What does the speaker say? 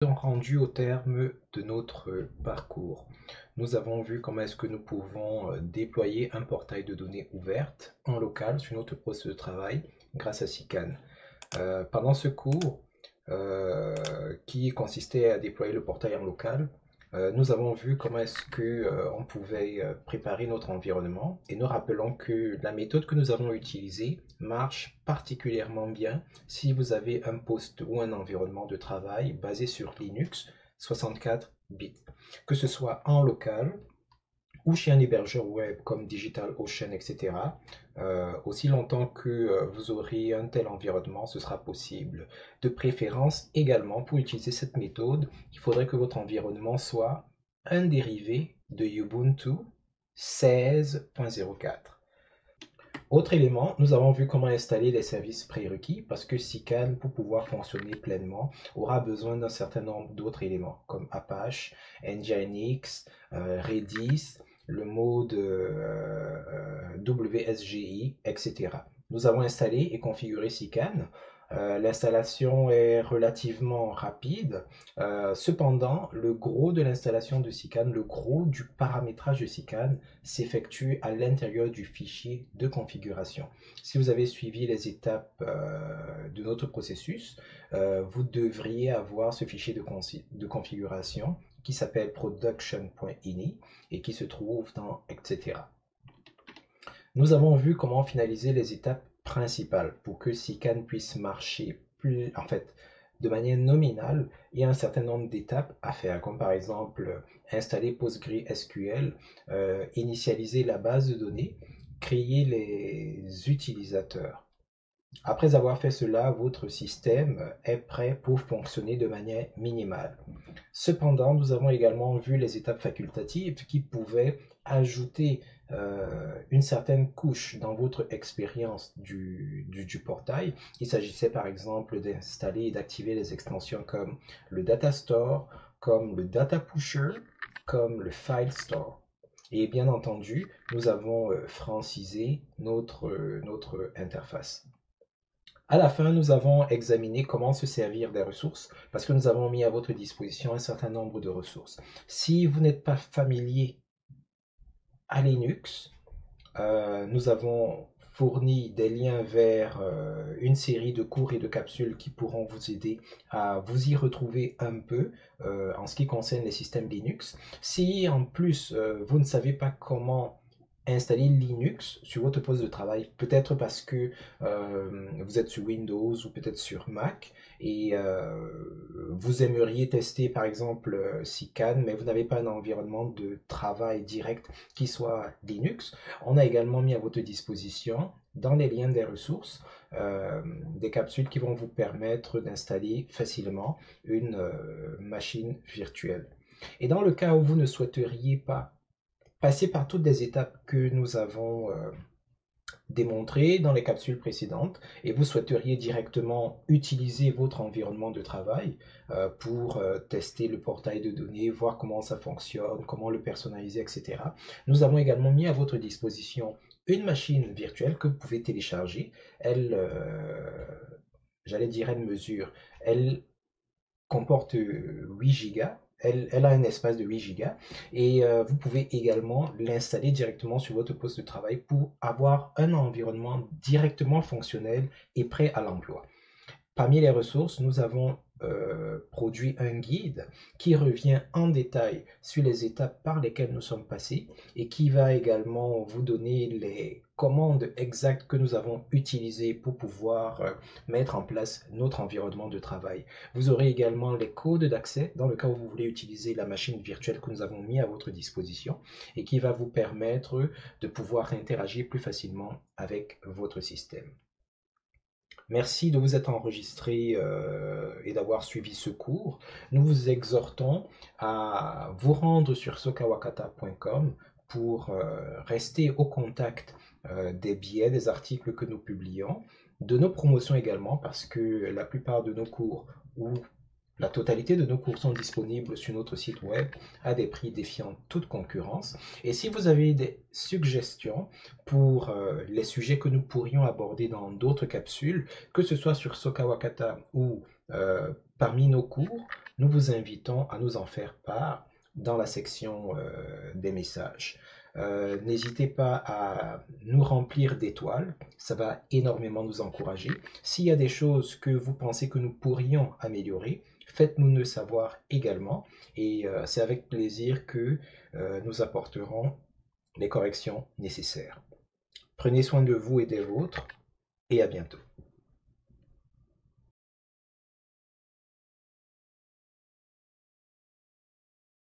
Rendu au terme de notre parcours. Nous avons vu comment est-ce que nous pouvons déployer un portail de données ouverte en local sur notre poste de travail grâce à SICAN. Pendant ce cours, qui consistait à déployer le portail en local, nous avons vu comment est-ce que on pouvait préparer notre environnement et nous rappelons que la méthode que nous avons utilisée marche particulièrement bien si vous avez un poste ou un environnement de travail basé sur Linux 64 bits, que ce soit en local ou chez un hébergeur web comme DigitalOcean, etc. Aussi longtemps que vous aurez un tel environnement, ce sera possible. De préférence également, pour utiliser cette méthode, il faudrait que votre environnement soit un dérivé de Ubuntu 16.04. Autre élément, nous avons vu comment installer les services prérequis parce que SICAN, pour pouvoir fonctionner pleinement, aura besoin d'un certain nombre d'autres éléments comme Apache, Nginx, Redis, le mode WSGI, etc. Nous avons installé et configuré SICAN. L'installation est relativement rapide. Cependant, le gros de l'installation de SICAN, le gros du paramétrage de SICAN s'effectue à l'intérieur du fichier de configuration. Si vous avez suivi les étapes de notre processus, vous devriez avoir ce fichier de configuration qui s'appelle production.ini et qui se trouve dans etc. Nous avons vu comment finaliser les étapes principales pour que SICAN puisse marcher de manière nominale. Il y a un certain nombre d'étapes à faire, comme par exemple installer PostgreSQL, initialiser la base de données, créer les utilisateurs. Après avoir fait cela, votre système est prêt pour fonctionner de manière minimale. Cependant, nous avons également vu les étapes facultatives qui pouvaient ajouter une certaine couche dans votre expérience du portail. Il s'agissait par exemple d'installer et d'activer les extensions comme le Data Store, comme le Data Pusher, comme le File Store. Et bien entendu, nous avons francisé notre interface. À la fin, nous avons examiné comment se servir des ressources parce que nous avons mis à votre disposition un certain nombre de ressources. Si vous n'êtes pas familier à Linux, nous avons fourni des liens vers une série de cours et de capsules qui pourront vous aider à vous y retrouver un peu en ce qui concerne les systèmes Linux. Si en plus vous ne savez pas comment installer Linux sur votre poste de travail, peut-être parce que vous êtes sur Windows ou peut-être sur Mac et vous aimeriez tester par exemple SICAN, mais vous n'avez pas un environnement de travail direct qui soit Linux. On a également mis à votre disposition dans les liens des ressources des capsules qui vont vous permettre d'installer facilement une machine virtuelle. Et dans le cas où vous ne souhaiteriez pas passer par toutes les étapes que nous avons démontrées dans les capsules précédentes et vous souhaiteriez directement utiliser votre environnement de travail pour tester le portail de données, voir comment ça fonctionne, comment le personnaliser, etc. Nous avons également mis à votre disposition une machine virtuelle que vous pouvez télécharger. Elle, j'allais dire, elle comporte 8 Go. Elle a un espace de 8 Go et vous pouvez également l'installer directement sur votre poste de travail pour avoir un environnement directement fonctionnel et prêt à l'emploi. Parmi les ressources, nous avons produit un guide qui revient en détail sur les étapes par lesquelles nous sommes passés et qui va également vous donner les commandes exactes que nous avons utilisées pour pouvoir mettre en place notre environnement de travail. Vous aurez également les codes d'accès dans le cas où vous voulez utiliser la machine virtuelle que nous avons mis à votre disposition et qui va vous permettre de pouvoir interagir plus facilement avec votre système. Merci de vous être enregistré et d'avoir suivi ce cours. Nous vous exhortons à vous rendre sur sokawakata.com pour rester au contact des billets, des articles que nous publions, de nos promotions également, parce que la plupart de nos cours ou la totalité de nos cours sont disponibles sur notre site web à des prix défiant toute concurrence. Et si vous avez des suggestions pour les sujets que nous pourrions aborder dans d'autres capsules, que ce soit sur Sokawakata ou parmi nos cours, nous vous invitons à nous en faire part dans la section des messages. N'hésitez pas à nous remplir d'étoiles, ça va énormément nous encourager. S'il y a des choses que vous pensez que nous pourrions améliorer, faites-nous le savoir également et c'est avec plaisir que nous apporterons les corrections nécessaires. Prenez soin de vous et des vôtres et à bientôt.